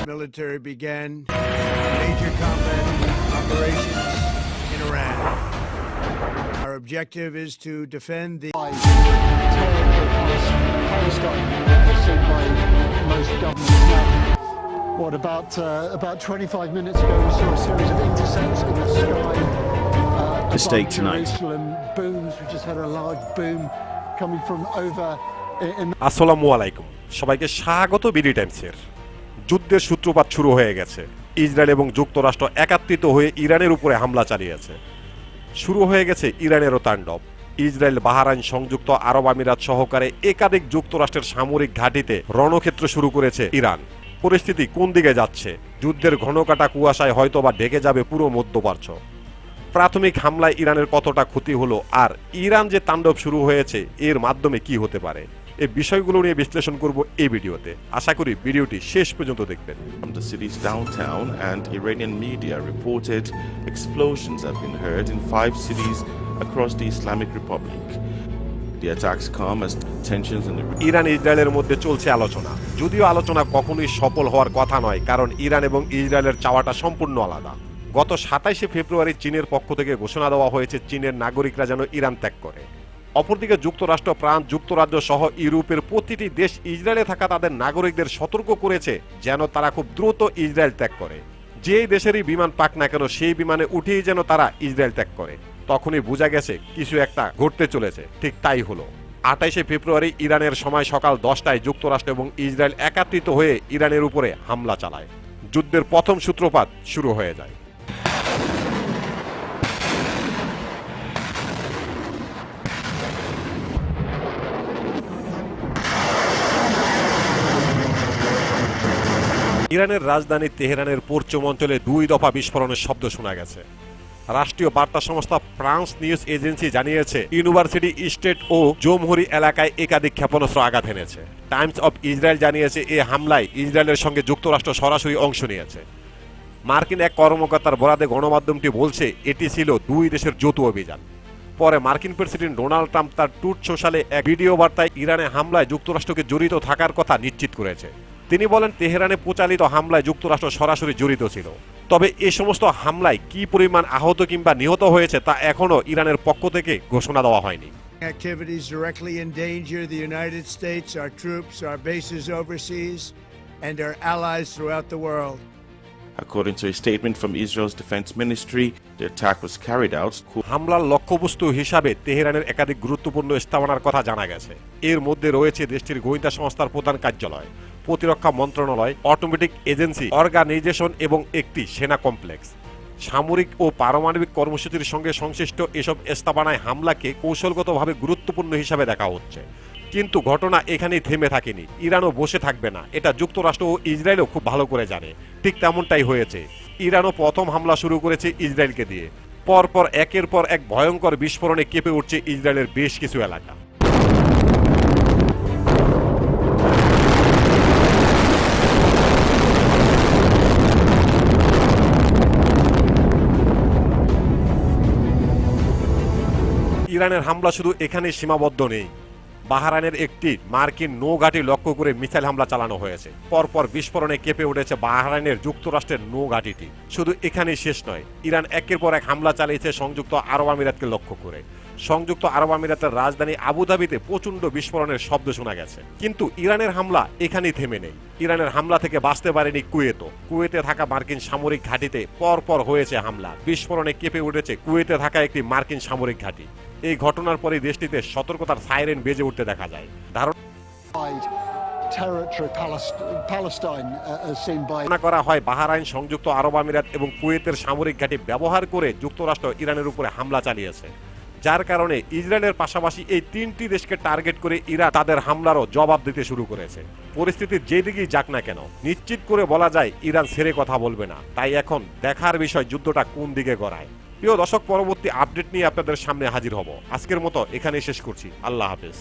military began major combat operations in Iran. Our objective is to defend the Palestine, seen by most governments now. What about 25 minutes ago, we saw a series of intercepts in the sky. The stake tonight. Jerusalem booms. We just had a large boom coming from over in. আসসালামু আলাইকুম, সবাইকে স্বাগত BD টাইমসের। যুদ্ধের সূত্রপাত শুরু হয়ে গেছে। ইসরায়েল এবং যুক্তরাষ্ট্র একাত্রিত হয়ে ইরানের উপরে হামলা চালিয়েছে। শুরু হয়ে গেছে ইরানেরও তাণ্ডব। ইসরায়েল, বাহরাইন, সংযুক্ত আরব আমিরাত সহকারে একাধিক যুক্তরাষ্ট্রের সামরিক ঘাঁটিতে রণক্ষেত্র শুরু করেছে ইরান। পরিস্থিতি কোন দিকে যাচ্ছে? যুদ্ধের ঘনকাটা কুয়াশায় হয়তোবা ঢেকে যাবে পুরো মধ্যপ্রাচ্য। প্রাথমিক হামলায় ইরানের কতটা ক্ষতি হলো, আর ইরান যে তাণ্ডব শুরু হয়েছে এর মাধ্যমে কি হতে পারে, এই বিষয়গুলো নিয়ে বিশ্লেষণ করব এই ভিডিওতে। আশা করি ভিডিওটি শেষ পর্যন্ত দেখবেন। From the city's downtown, and Iranian media reported explosions have been heard in 5 cities across the Islamic Republic. The attacks come as tensions in the Iran ইসরায়েলের মধ্যে চলছে আলোচনা, যদিও আলোচনা কখনোই সফল হওয়ার কথা নয়, কারণ ইরান এবং ইসরায়েলের চাওয়াটা সম্পূর্ণ আলাদা। গত 27শে ফেব্রুয়ারি চীনের পক্ষ থেকে ঘোষণা দেওয়া হয়েছে চীনের নাগরিকরা যেন ইরান ত্যাগ করে। অপরদিকে যুক্তরাষ্ট্র, ফ্রান্স, যুক্তরাজ্য সহ ইউরোপের প্রতিটি দেশ ইসরায়েলে থাকা তাদের নাগরিকদের সতর্ক করেছে যেন তারা খুব দ্রুত ইসরায়েল ত্যাগ করে। যে দেশেরই বিমান পাক না কেন সেই বিমানে উঠেই যেন তারা ইসরায়েল ত্যাগ করে। তখনই বোঝা গেছে কিছু একটা ঘটতে চলেছে। ঠিক তাই হলো। 28শে ফেব্রুয়ারি ইরানের সময় সকাল 10টায় যুক্তরাষ্ট্র এবং ইসরায়েল একাত্রিত হয়ে ইরানের উপরে হামলা চালায়। যুদ্ধের প্রথম সূত্রপাত শুরু হয়ে যায়। ইরানের রাজধানী তেহরানের পশ্চিম অঞ্চলে 2 দফা বিস্ফোরণের শব্দ শোনা গেছে। রাষ্ট্রীয় বার্তা সংস্থা ফ্রান্স নিউজ এজেন্সি জানিয়েছে ইউনিভার্সিটি স্টেট ও জমহুরি এলাকায় একাধিক ক্ষেপণাস্ত্র আঘাত এনেছে। টাইমস অব ইসরায়েল জানিয়েছে এই হামলায় ইসরায়েলের সঙ্গে যুক্তরাষ্ট্র সরাসরি অংশ নিয়েছে। মার্কিন এক কর্মকর্তার বরাতে গণমাধ্যমটি বলছে এটি ছিল 2 দেশের যৌথ অভিযান। পরে মার্কিন প্রেসিডেন্ট ডোনাল্ড ট্রাম্প তার ট্রুথ সোশ্যালে এক ভিডিও বার্তায় ইরানে হামলায় যুক্তরাষ্ট্রকে জড়িত থাকার কথা নিশ্চিত করেছে। তিনি বলেন তেহরানে পরিচালিত হামলায় যুক্তরাষ্ট্র সরাসরি জড়িত ছিল। তবে এই সমস্ত হামলায় কি পরিমাণ আহত কিংবা নিহত হয়েছে তা এখনো ইরানের পক্ষ থেকে ঘোষণা দেওয়া হয়নি। activities directly endanger the United States, our troops, our bases overseas, and our allies throughout the world. According to a statement from Israel's defense ministry, the attack was carried out. হামলার লক্ষ্যবস্তু হিসাবে তেহরানের একাধিক গুরুত্বপূর্ণ স্থাপনার কথা জানা গেছে। এর মধ্যে রয়েছে দেশটির গোয়েন্দা সংস্থার প্রধান কার্যালয়, প্রতিরক্ষা মন্ত্রণালয়, অটোমেটিক এজেন্সি অর্গানাইজেশন এবং একটি সেনা কমপ্লেক্স। সামরিক ও পারমাণবিক কর্মসূচির সঙ্গে সংশ্লিষ্ট এসব স্থাপনায় হামলাকে কৌশলগতভাবে গুরুত্বপূর্ণ হিসাবে দেখা হচ্ছে। কিন্তু ঘটনা এখানেই থেমে থাকেনি। ইরানও বসে থাকবে না, এটা যুক্তরাষ্ট্র ও ইসরায়েলও খুব ভালো করে জানে। ঠিক তেমনটাই হয়েছে। ইরানও প্রথম হামলা শুরু করেছে ইসরায়েলকে দিয়ে। পরপর একের পর এক ভয়ঙ্কর বিস্ফোরণে কেঁপে উঠছে ইসরায়েলের বেশ কিছু এলাকা। ইরানের হামলা শুধু এখানে সীমাবদ্ধ নেই। বাহরাইনের একটি মার্কিন নৌঘাঁটি লক্ষ্য করে মিসাইল হামলা চালানো হয়েছে। পরপর বিস্ফোরণে কেঁপে উঠেছে বাহরাইনের যুক্তরাষ্ট্রের নৌঘাঁটিটি। শুধু এখানেই শেষ নয়, ইরান একের পর এক হামলা চালিয়েছে সংযুক্ত আরব আমিরাতকে লক্ষ্য করে। সংযুক্ত আরব আমিরাতের রাজধানী আবুধাবিতে প্রচণ্ড বিস্ফোরণের শব্দ শোনা গেছে। কিন্তু ইরানের হামলা এখানেই থেমে নেই। ইরানের হামলা থেকে বাঁচতে পারেনি কুয়েতে থাকা মার্কিন সামরিক ঘাঁটিতে পরপর হয়েছে হামলা। বিস্ফোরণে কেঁপে উঠেছে কুয়েতে থাকা একটি মার্কিন সামরিক ঘাঁটি। এই ঘটনার পরে দেশটিতে সতর্কতার সাইরেন বেজে উঠতে দেখা যায়। ধারণা করা হয় বাহরাইন, সংযুক্ত আরব আমিরাত এবং কুয়েতের সামরিক ঘাঁটি ব্যবহার করে যুক্তরাষ্ট্র ইরানের উপরে হামলা চালিয়েছে, যার কারণে ইসরায়েলের পাশাপাশি এই 3টি দেশকে টার্গেট করে ইরান তাদের হামলারও জবাব দিতে শুরু করেছে। পরিস্থিতি যেদিকেই যাক না কেন, নিশ্চিত করে বলা যায় ইরান ছেড়ে কথা বলবে না। তাই এখন দেখার বিষয় যুদ্ধটা কোন দিকে গড়ায়। প্রিয় দর্শক, পরবর্তী আপডেট নিয়ে আপনাদের সামনে হাজির হব। আজকের মতো এখানেই শেষ করছি। আল্লাহ হাফেজ।